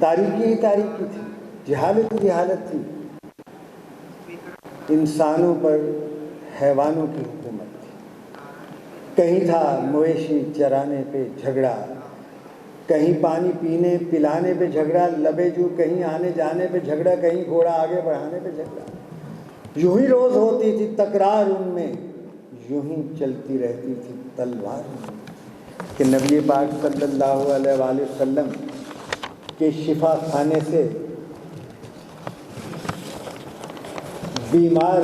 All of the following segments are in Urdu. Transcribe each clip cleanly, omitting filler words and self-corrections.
تاریکی ہی تاریکی تھی، جہالت ہی جہالت تھی، انسانوں پر حیوانوں کی حکومت تھی۔ کہیں تھا مویشی چرانے پہ جھگڑا، کہیں پانی پینے پلانے پہ جھگڑا، لبے جو کہیں آنے جانے پہ جھگڑا، کہیں گھوڑا آگے بڑھانے پہ جھگڑا۔ یوں ہی روز ہوتی تھی تکرار ان میں، یوں ہی چلتی رہتی تھی تلوار ان میں، کہ نبی پاک صلی اللہ علیہ وآلہ وسلم کے شفا خانے سے بیمار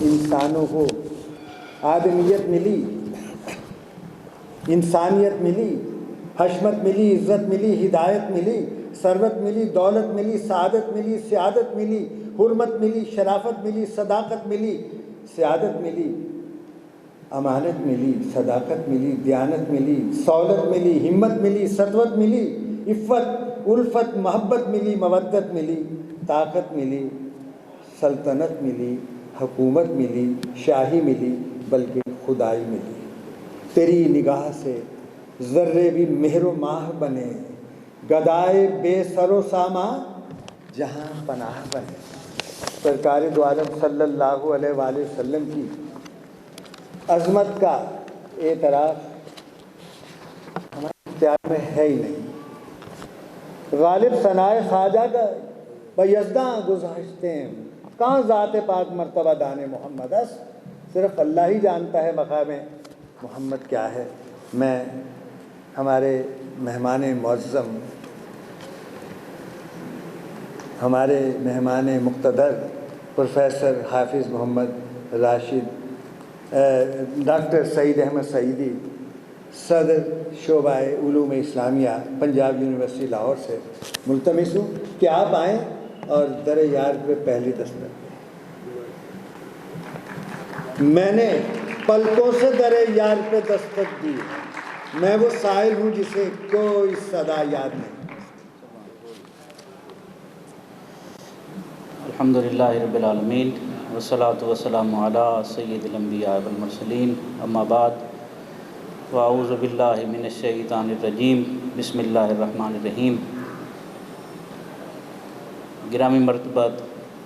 انسانوں کو آدمیت ملی، انسانیت ملی، حشمت ملی، عزت ملی، ہدایت ملی، ثروت ملی، دولت ملی، سعادت ملی، سعادت ملی، حرمت ملی، شرافت ملی، صداقت ملی، سعادت ملی، امانت ملی، صداقت ملی، دیانت ملی، سہولت ملی، ہمت ملی، سطوت ملی، عفت، الفت، محبت ملی، مودت ملی، طاقت ملی، سلطنت ملی، حکومت ملی، شاہی ملی، بلکہ خدائی ملی۔ تیری نگاہ سے ذرے بھی مہر و ماہ بنے، گدائے بے سر و ساما جہاں پناہ بنے۔ سرکار دو عالم صلی اللہ علیہ وآلہ وسلم کی عظمت کا اعتراف ہمارے اختیار میں ہے ہی نہیں۔ غالب ثنائے خواجہ کا بیزداں گذاشتے ہیں، کہاں ذات پاک مرتبہ دان محمد است، صرف اللہ ہی جانتا ہے مقام محمد کیا ہے۔ میں ہمارے مہمان معظم، ہمارے مہمان مقتدر پروفیسر حافظ محمد راشد، ڈاکٹر سعید احمد سعیدی، صدر شعبہ علوم اسلامیہ پنجاب یونیورسٹی لاہور سے ملتمس ہوں کہ آپ آئیں اور در یار پہ پہلی دستک دیں۔ میں نے پلکوں سے در یار پہ دستک دی، میں وہ سائل ہوں جسے کوئی صدا یاد نہیں۔ الحمدللہ رب العالمین والصلاة والسلام علی سید الانبیاء والمرسلین، اما بعد، واعوذ باللہ من الشیطان الرجیم، بسم اللہ الرحمن الرحیم۔ گرامی مرتبت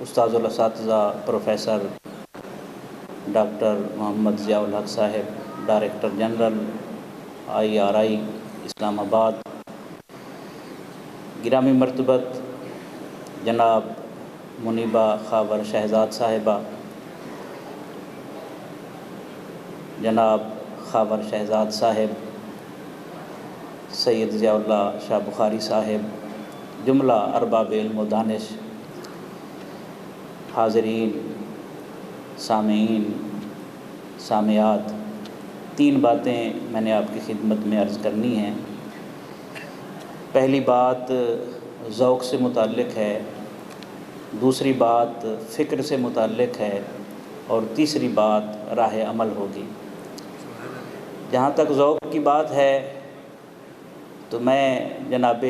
استاذ الاساتذہ پروفیسر ڈاکٹر محمد ضیاء الحق صاحب، ڈائریکٹر جنرل IRI اسلام آباد، گرامی مرتبت جناب منیبہ خاور شہزاد صاحبہ، جناب خاور شہزاد صاحب، سید ضیاء اللہ شاہ بخاری صاحب، جملہ ارباب علم و دانش، حاضرین، سامعین، سامعات، تین باتیں میں نے آپ کی خدمت میں عرض کرنی ہیں۔ پہلی بات ذوق سے متعلق ہے، دوسری بات فکر سے متعلق ہے، اور تیسری بات راہ عمل ہوگی۔ جہاں تک ذوق کی بات ہے تو میں جناب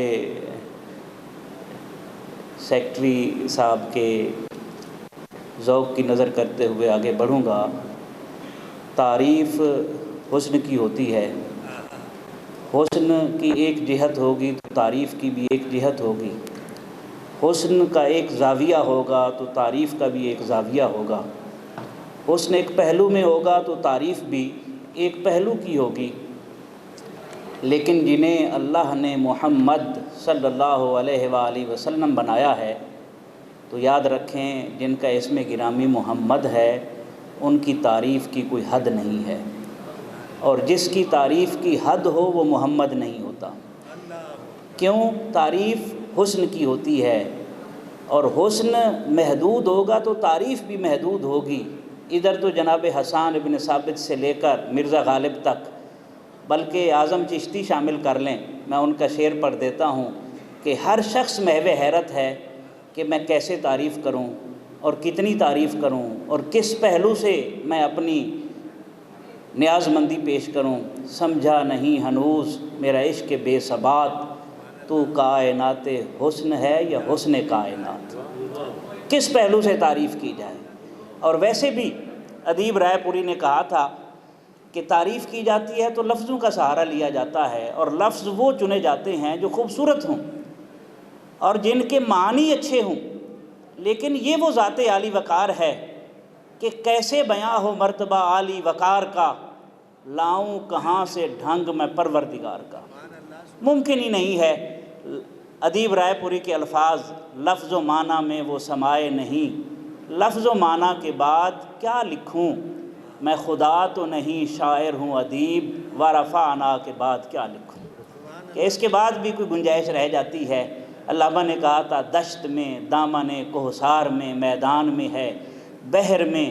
سیکٹری صاحب کے ذوق کی نظر کرتے ہوئے آگے بڑھوں گا۔ تعریف حسن کی ہوتی ہے، حسن کی ایک جہت ہوگی تو تعریف کی بھی ایک جہت ہوگی، حسن کا ایک زاویہ ہوگا تو تعریف کا بھی ایک زاویہ ہوگا، حسن ایک پہلو میں ہوگا تو تعریف بھی ایک پہلو کی ہوگی۔ لیکن جنہیں اللہ نے محمد صلی اللہ علیہ وآلہ وسلم بنایا ہے تو یاد رکھیں، جن کا اسم گرامی محمد ہے ان کی تعریف کی کوئی حد نہیں ہے، اور جس کی تعریف کی حد ہو وہ محمد نہیں ہوتا۔ کیوں؟ تعریف حسن کی ہوتی ہے، اور حسن محدود ہوگا تو تعریف بھی محدود ہوگی۔ ادھر تو جناب حسان ابن ثابت سے لے کر مرزا غالب تک، بلکہ اعظم چشتی شامل کر لیں، میں ان کا شعر پڑھ دیتا ہوں کہ ہر شخص محو حیرت ہے کہ میں کیسے تعریف کروں اور کتنی تعریف کروں اور کس پہلو سے میں اپنی نیاز مندی پیش کروں۔ سمجھا نہیں ہنوز میرا عشق بے ثبات، تو کائنات حسن ہے یا حسن کائنات۔ کس پہلو سے تعریف کی جائے؟ اور ویسے بھی ادیب رائے پوری نے کہا تھا کہ تعریف کی جاتی ہے تو لفظوں کا سہارا لیا جاتا ہے، اور لفظ وہ چنے جاتے ہیں جو خوبصورت ہوں۔ اور جن کے معنی اچھے ہوں، لیکن یہ وہ ذات عالی وقار ہے کہ کیسے بیاں ہو مرتبہ عالی وقار کا، لاؤں کہاں سے ڈھنگ میں پروردگار کا۔ ممکن ہی نہیں ہے۔ ادیب رائے پوری کے الفاظ، لفظ و معنی میں وہ سمائے نہیں، لفظ و معنی کے بعد کیا لکھوں، میں خدا تو نہیں شاعر ہوں ادیب، و رفعنا کے بعد کیا لکھوں، کہ اس کے بعد بھی کوئی گنجائش رہ جاتی ہے۔ علامہ نے کہا تھا دشت میں دامن کوہسار میں میدان میں ہے، بحر میں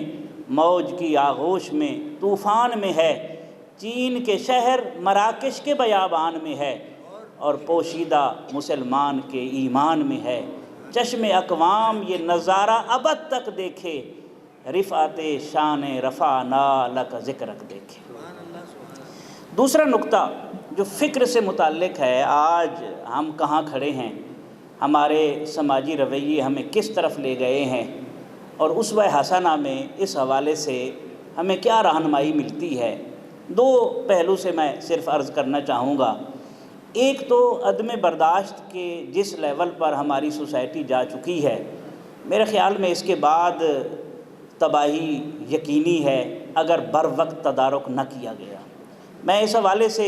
موج کی آغوش میں طوفان میں ہے، چین کے شہر مراکش کے بیابان میں ہے، اور پوشیدہ مسلمان کے ایمان میں ہے، چشم اقوام یہ نظارہ ابد تک دیکھے، رفعت شان رفعنا لک ذکرک دیکھے۔ دوسرا نقطہ جو فکر سے متعلق ہے، آج ہم کہاں کھڑے ہیں، ہمارے سماجی رویے ہمیں کس طرف لے گئے ہیں، اور اسوہ حسنہ میں اس حوالے سے ہمیں کیا رہنمائی ملتی ہے، دو پہلو سے میں صرف عرض کرنا چاہوں گا۔ ایک تو عدم برداشت کے جس لیول پر ہماری سوسائٹی جا چکی ہے، میرے خیال میں اس کے بعد تباہی یقینی ہے اگر بر وقت تدارک نہ کیا گیا۔ میں اس حوالے سے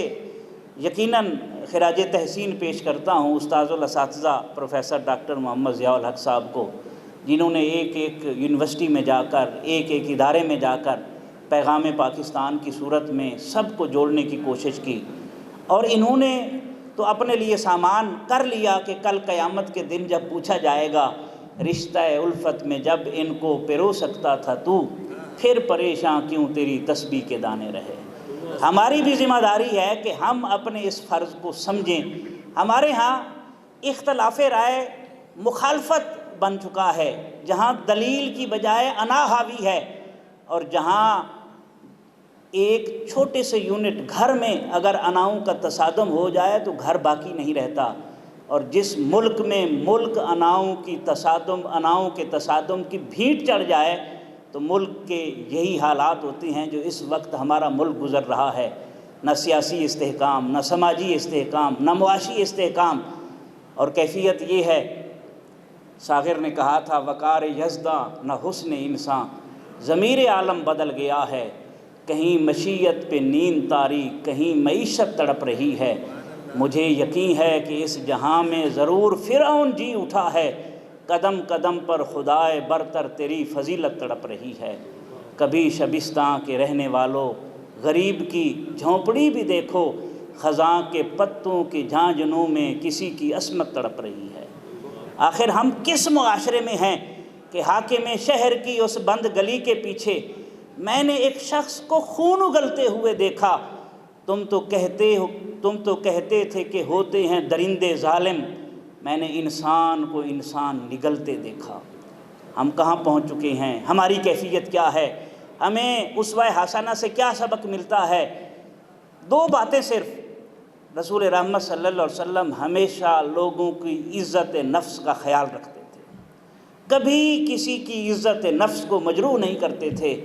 یقیناً خراج تحسین پیش کرتا ہوں استاذ الاساتذہ پروفیسر ڈاکٹر محمد ضیاء الحق صاحب کو، جنہوں نے ایک ایک یونیورسٹی میں جا کر، ایک ایک ادارے میں جا کر پیغام پاکستان کی صورت میں سب کو جوڑنے کی کوشش کی، اور انہوں نے تو اپنے لیے سامان کر لیا کہ کل قیامت کے دن جب پوچھا جائے گا رشتہ الفت میں جب ان کو پرو سکتا تھا تو، پھر پریشان کیوں تیری تسبیح کے دانے رہے۔ ہماری بھی ذمہ داری ہے کہ ہم اپنے اس فرض کو سمجھیں۔ ہمارے ہاں اختلاف رائے مخالفت بن چکا ہے، جہاں دلیل کی بجائے انا حاوی ہے، اور جہاں ایک چھوٹے سے یونٹ گھر میں اگر اناؤں کا تصادم ہو جائے تو گھر باقی نہیں رہتا، اور جس ملک میں ملک اناؤں کے تصادم کی بھیٹ چڑھ جائے تو ملک کے یہی حالات ہوتے ہیں جو اس وقت ہمارا ملک گزر رہا ہے، نہ سیاسی استحکام، نہ سماجی استحکام، نہ معاشی استحکام، اور کیفیت یہ ہے، صاغر نے کہا تھا وقار یزداں نہ حسن انسان، ضمیر عالم بدل گیا ہے، کہیں مشیت پہ نیند طاری، کہیں معیشت تڑپ رہی ہے، مجھے یقین ہے کہ اس جہاں میں ضرور فرعون جی اٹھا ہے، قدم قدم پر خدائے برتر تیری فضیلت تڑپ رہی ہے، کبھی شبستاں کے رہنے والوں غریب کی جھونپڑی بھی دیکھو، خزاں کے پتوں کے جھانجھنوں میں کسی کی عصمت تڑپ رہی ہے۔ آخر ہم کس معاشرے میں ہیں کہ حاکم شہر کی اس بند گلی کے پیچھے میں نے ایک شخص کو خون اگلتے ہوئے دیکھا، تم تو کہتے تھے کہ ہوتے ہیں درندے ظالم، میں نے انسان کو انسان نگلتے دیکھا۔ ہم کہاں پہنچ چکے ہیں، ہماری کیفیت کیا ہے، ہمیں اسوہ حسنہ سے کیا سبق ملتا ہے؟ دو باتیں صرف، رسول رحمت صلی اللہ علیہ وسلم ہمیشہ لوگوں کی عزت نفس کا خیال رکھتے تھے، کبھی کسی کی عزت نفس کو مجروح نہیں کرتے تھے۔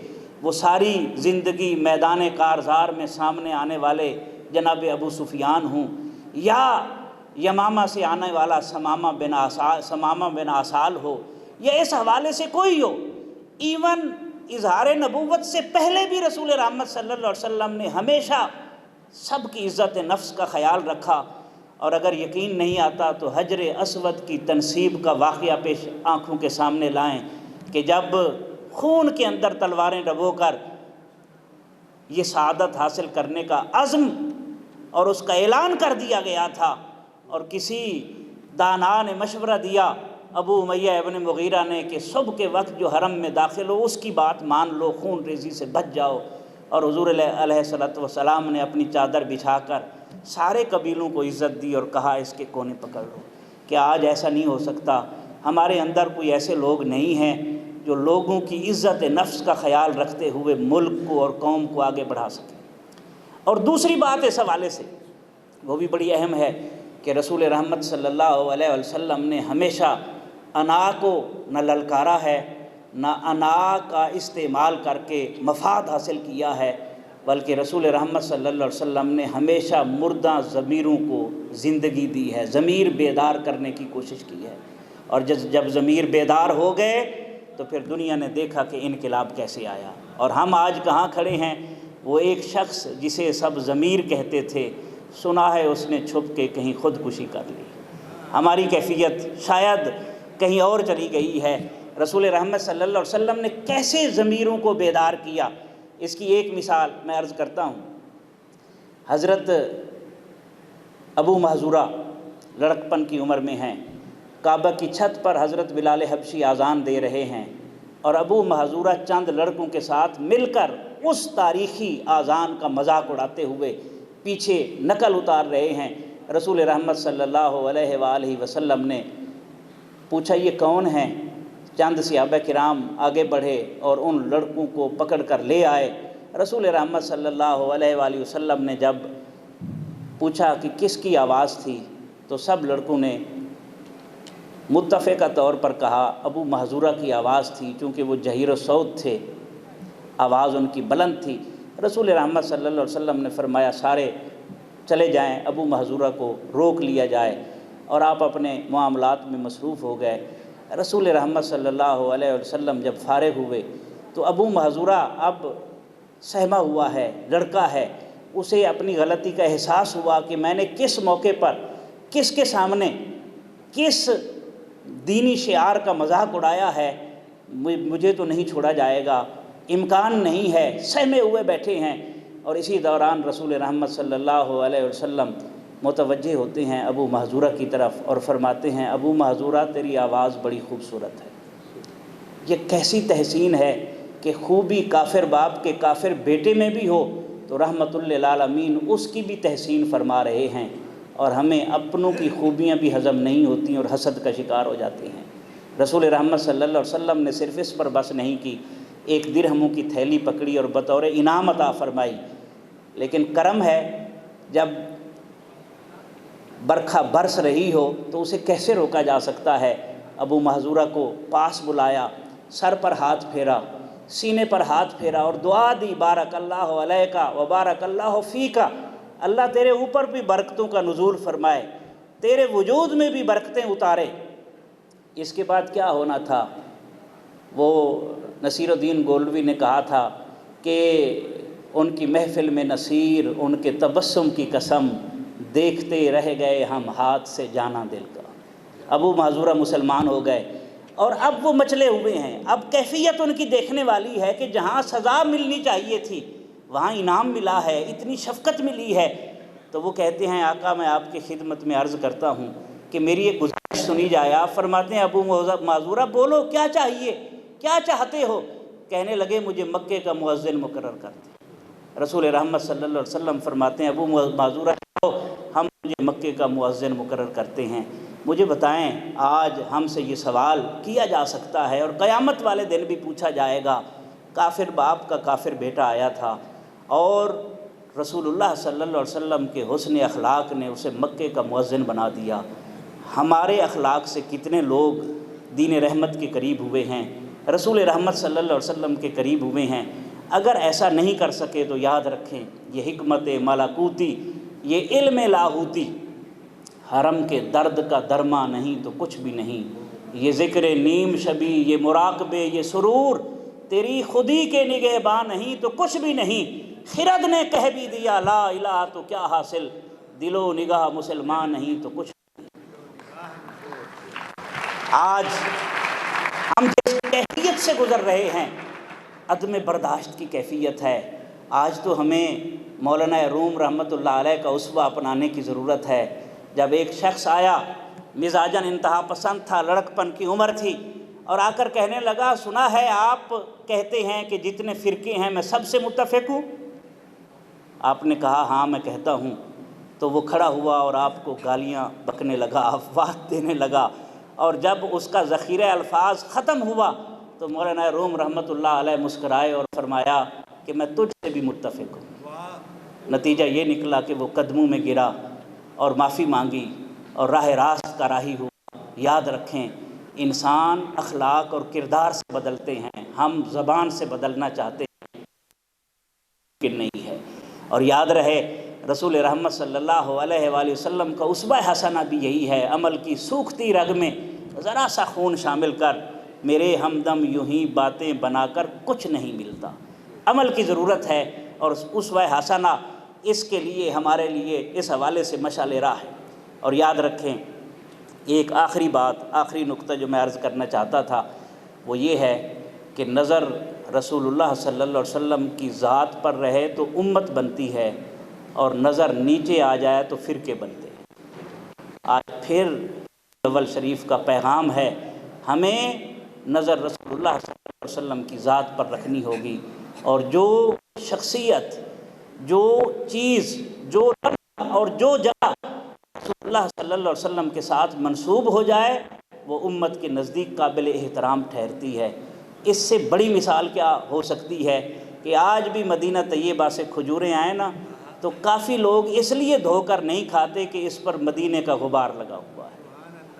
وہ ساری زندگی میدان کارزار میں سامنے آنے والے جناب ابو سفیان ہوں، یا یمامہ سے آنے والا ثمامہ بن آسال ہو، یا اس حوالے سے کوئی ہو، ایون اظہار نبوت سے پہلے بھی رسول رحمت صلی اللہ علیہ وسلم نے ہمیشہ سب کی عزت نفس کا خیال رکھا۔ اور اگر یقین نہیں آتا تو حجر اسود کی تنصیب کا واقعہ پیش آنکھوں کے سامنے لائیں کہ جب خون کے اندر تلواریں ڈبو کر یہ سعادت حاصل کرنے کا عزم اور اس کا اعلان کر دیا گیا تھا، اور کسی دانا نے مشورہ دیا ابو امیہ ابن مغیرہ نے کہ صبح کے وقت جو حرم میں داخل ہو اس کی بات مان لو، خون ریزی سے بچ جاؤ، اور حضور علیہ الصلوۃ والسلام نے اپنی چادر بچھا کر سارے قبیلوں کو عزت دی اور کہا اس کے کونے پکڑ لو۔ کیا آج ایسا نہیں ہو سکتا؟ ہمارے اندر کوئی ایسے لوگ نہیں ہیں جو لوگوں کی عزت نفس کا خیال رکھتے ہوئے ملک کو اور قوم کو آگے بڑھا سکیں؟ اور دوسری بات اس حوالے سے وہ بھی بڑی اہم ہے کہ رسول رحمت صلی اللہ علیہ وسلم نے ہمیشہ انا کو نہ للکارا ہے، نہ انا کا استعمال کر کے مفاد حاصل کیا ہے، بلکہ رسول رحمت صلی اللہ علیہ وسلم نے ہمیشہ مردہ ضمیروں کو زندگی دی ہے، ضمیر بیدار کرنے کی کوشش کی ہے، اور جب ضمیر بیدار ہو گئے تو پھر دنیا نے دیکھا کہ انقلاب کیسے آیا۔ اور ہم آج کہاں کھڑے ہیں؟ وہ ایک شخص جسے سب ضمیر کہتے تھے، سنا ہے اس نے چھپ کے کہیں خودکشی کر لی۔ ہماری کیفیت شاید کہیں اور چلی گئی ہے۔ رسول رحمت صلی اللہ علیہ وسلم نے کیسے ضمیروں کو بیدار کیا، اس کی ایک مثال میں عرض کرتا ہوں۔ حضرت ابو محذورہ لڑکپن کی عمر میں ہیں، کعبہ کی چھت پر حضرت بلال حبشی اذان دے رہے ہیں، اور ابو محذورہ چند لڑکوں کے ساتھ مل کر اس تاریخی اذان کا مذاق اڑاتے ہوئے پیچھے نقل اتار رہے ہیں۔ رسول رحمت صلی اللہ علیہ وآلہ وسلم نے پوچھا یہ کون ہیں؟ چند صحابہ کرام آگے بڑھے اور ان لڑکوں کو پکڑ کر لے آئے۔ رسول رحمت صلی اللہ علیہ وآلہ وسلم نے جب پوچھا کہ کس کی آواز تھی تو سب لڑکوں نے متفقہ طور پر کہا ابو محذورہ کی آواز تھی، چونکہ وہ جہیر الصوت تھے، آواز ان کی بلند تھی۔ رسول رحمت صلی اللہ علیہ وسلم نے فرمایا سارے چلے جائیں، ابو محذورہ کو روک لیا جائے، اور آپ اپنے معاملات میں مصروف ہو گئے۔ رسول رحمت صلی اللہ علیہ وسلم جب فارغ ہوئے تو ابو محذورہ اب سہما ہوا ہے، لڑکا ہے، اسے اپنی غلطی کا احساس ہوا کہ میں نے کس موقع پر کس کے سامنے کس دینی شعار کا مذاق اڑایا ہے، مجھے تو نہیں چھوڑا جائے گا، امکان نہیں ہے، سہمے ہوئے بیٹھے ہیں۔ اور اسی دوران رسول رحمت صلی اللہ علیہ وسلم متوجہ ہوتے ہیں ابو محذورہ کی طرف اور فرماتے ہیں ابو محذورہ تیری آواز بڑی خوبصورت ہے۔ یہ کیسی تحسین ہے کہ خوبی کافر باپ کے کافر بیٹے میں بھی ہو تو رحمت للعالمین اس کی بھی تحسین فرما رہے ہیں، اور ہمیں اپنوں کی خوبیاں بھی ہضم نہیں ہوتیں اور حسد کا شکار ہو جاتے ہیں۔ رسول رحمت صلی اللہ علیہ وسلم نے صرف اس پر بس نہیں کی، ایک درہموں کی تھیلی پکڑی اور بطور انعام عطا فرمائی۔ لیکن کرم ہے جب برکھا برس رہی ہو تو اسے کیسے روکا جا سکتا ہے۔ ابو محذورہ کو پاس بلایا، سر پر ہاتھ پھیرا، سینے پر ہاتھ پھیرا اور دعا دی بارک اللہ علیک و بارک اللہ فیک، اللہ تیرے اوپر بھی برکتوں کا نزول فرمائے، تیرے وجود میں بھی برکتیں اتارے۔ اس کے بعد کیا ہونا تھا؟ وہ نصیر الدین گولوی نے کہا تھا کہ ان کی محفل میں نصیر ان کے تبسم کی قسم، دیکھتے رہ گئے ہم ہاتھ سے جانا دل کا۔ ابو محذورہ مسلمان ہو گئے اور اب وہ مچلے ہوئے ہیں۔ اب کیفیت ان کی دیکھنے والی ہے کہ جہاں سزا ملنی چاہیے تھی وہاں انعام ملا ہے، اتنی شفقت ملی ہے۔ تو وہ کہتے ہیں آقا میں آپ کی خدمت میں عرض کرتا ہوں کہ میری ایک گزارش سنی جائے۔ آپ فرماتے ہیں ابو محذورہ بولو کیا چاہیے، کیا چاہتے ہو؟ کہنے لگے مجھے مکے کا مؤذن مقرر کر دیں۔ رسول رحمت صلی اللہ علیہ وسلم فرماتے ہیں ابو محذورہ ہم مجھے مکے کا مؤذن مقرر کرتے ہیں۔ مجھے بتائیں آج ہم سے یہ سوال کیا جا سکتا ہے اور قیامت والے دن بھی پوچھا جائے گا، کافر باپ کا کافر بیٹا آیا تھا اور رسول اللہ صلی اللہ علیہ وسلم کے حسن اخلاق نے اسے مکے کا مؤذن بنا دیا۔ ہمارے اخلاق سے کتنے لوگ دین رحمت کے قریب ہوئے ہیں، رسول رحمت صلی اللہ علیہ وسلم کے قریب ہوئے ہیں۔ اگر ایسا نہیں کر سکے تو یاد رکھیں یہ حکمت ملکوتی، یہ علم لاہوتی حرم کے درد کا درما نہیں تو کچھ بھی نہیں، یہ ذکر نیم شبی، یہ مراقبے، یہ سرور تیری خودی کے نگہباں نہیں تو کچھ بھی نہیں۔ خرد نے کہہ بھی دیا لا الہ تو کیا حاصل، دل و نگاہ مسلمان نہیں تو کچھ نہیں۔ آج ہم جس کیفیت سے گزر رہے ہیں عدم برداشت کی کیفیت ہے۔ آج تو ہمیں مولانا روم رحمۃ اللہ علیہ کا اسوہ اپنانے کی ضرورت ہے۔ جب ایک شخص آیا مزاجاً انتہا پسند تھا، لڑکپن کی عمر تھی، اور آ کر کہنے لگا سنا ہے آپ کہتے ہیں کہ جتنے فرقے ہیں میں سب سے متفق ہوں۔ آپ نے کہا ہاں میں کہتا ہوں۔ تو وہ کھڑا ہوا اور آپ کو گالیاں بکنے لگا، افوات دینے لگا، اور جب اس کا ذخیرہ الفاظ ختم ہوا تو مولانا روم رحمۃ اللہ علیہ مسکرائے اور فرمایا کہ میں تجھ سے بھی متفق ہوں۔ نتیجہ یہ نکلا کہ وہ قدموں میں گرا اور معافی مانگی اور راہ راست کا راہی ہوا۔ یاد رکھیں انسان اخلاق اور کردار سے بدلتے ہیں، ہم زبان سے بدلنا چاہتے ہیں کہ نہیں ہے۔ اور یاد رہے رسول رحمت صلی اللہ علیہ وآلہ وسلم کا اسوہ حسنہ بھی یہی ہے، عمل کی سوکھتی رگ میں ذرا سا خون شامل کر، میرے ہمدم یوں ہی باتیں بنا کر کچھ نہیں ملتا۔ عمل کی ضرورت ہے، اور اسوہ حسنہ اس کے لیے ہمارے لیے اس حوالے سے مشعل راہ ہے۔ اور یاد رکھیں ایک آخری بات، آخری نقطہ جو میں عرض کرنا چاہتا تھا وہ یہ ہے کہ نظر رسول اللہ صلی اللہ علیہ وسلم کی ذات پر رہے تو امت بنتی ہے، اور نظر نیچے آ جائے تو فرقے بنتے ہیں۔ آج پھر اول شریف کا پیغام ہے، ہمیں نظر رسول اللہ صلی اللہ علیہ وسلم کی ذات پر رکھنی ہوگی، اور جو شخصیت، جو چیز، جو رنگ اور جو جگہ رسول اللہ صلی اللہ علیہ وسلم کے ساتھ منسوب ہو جائے وہ امت کے نزدیک قابل احترام ٹھہرتی ہے۔ اس سے بڑی مثال کیا ہو سکتی ہے کہ آج بھی مدینہ طیبہ سے کھجوریں آئیں نا تو کافی لوگ اس لیے دھو کر نہیں کھاتے کہ اس پر مدینے کا غبار لگا ہوا ہے۔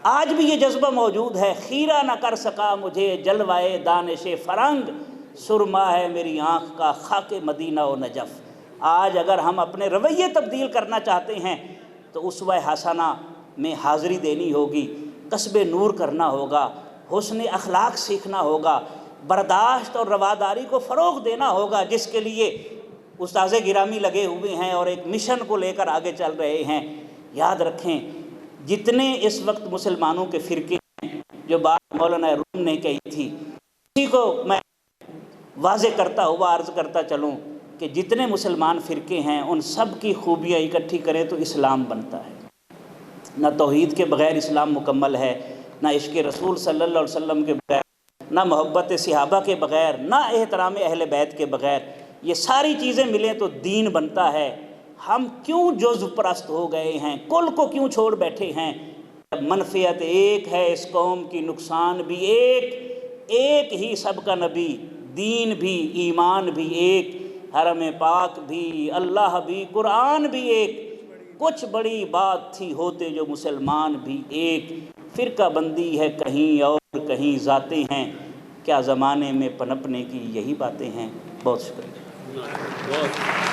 آج بھی یہ جذبہ موجود ہے، خیرہ نہ کر سکا مجھے جلوائے دانش فرنگ، سرما ہے میری آنکھ کا خاک مدینہ و نجف۔ آج اگر ہم اپنے رویے تبدیل کرنا چاہتے ہیں تو اسوہ حسنہ میں حاضری دینی ہوگی، کسب نور کرنا ہوگا، حسن اخلاق سیکھنا ہوگا، برداشت اور رواداری کو فروغ دینا ہوگا، جس کے لیے استاذ گرامی لگے ہوئے ہیں اور ایک مشن کو لے کر آگے چل رہے ہیں۔ یاد رکھیں جتنے اس وقت مسلمانوں کے فرقے ہیں، جو بات مولانا روم نے کہی تھی، اسی کو میں واضح کرتا ہوا عرض کرتا چلوں کہ جتنے مسلمان فرقے ہیں ان سب کی خوبیاں اکٹھی کریں تو اسلام بنتا ہے۔ نہ توحید کے بغیر اسلام مکمل ہے، نہ عشق رسول صلی اللہ علیہ وسلم کے بغیر، نہ محبت صحابہ کے بغیر، نہ احترام اہل بیت کے بغیر۔ یہ ساری چیزیں ملیں تو دین بنتا ہے۔ ہم کیوں جزو پرست ہو گئے ہیں، کل کو کیوں چھوڑ بیٹھے ہیں؟ منفعت ایک ہے اس قوم کی، نقصان بھی ایک ہی سب کا نبی، دین بھی ایمان بھی ایک، حرم پاک بھی اللہ بھی قرآن بھی ایک، کچھ بڑی بات تھی ہوتے جو مسلمان بھی ایک، فرقہ بندی ہے کہیں اور کہیں ذاتیں ہیں، کیا زمانے میں پنپنے کی یہی باتیں ہیں۔ بہت شکریہ۔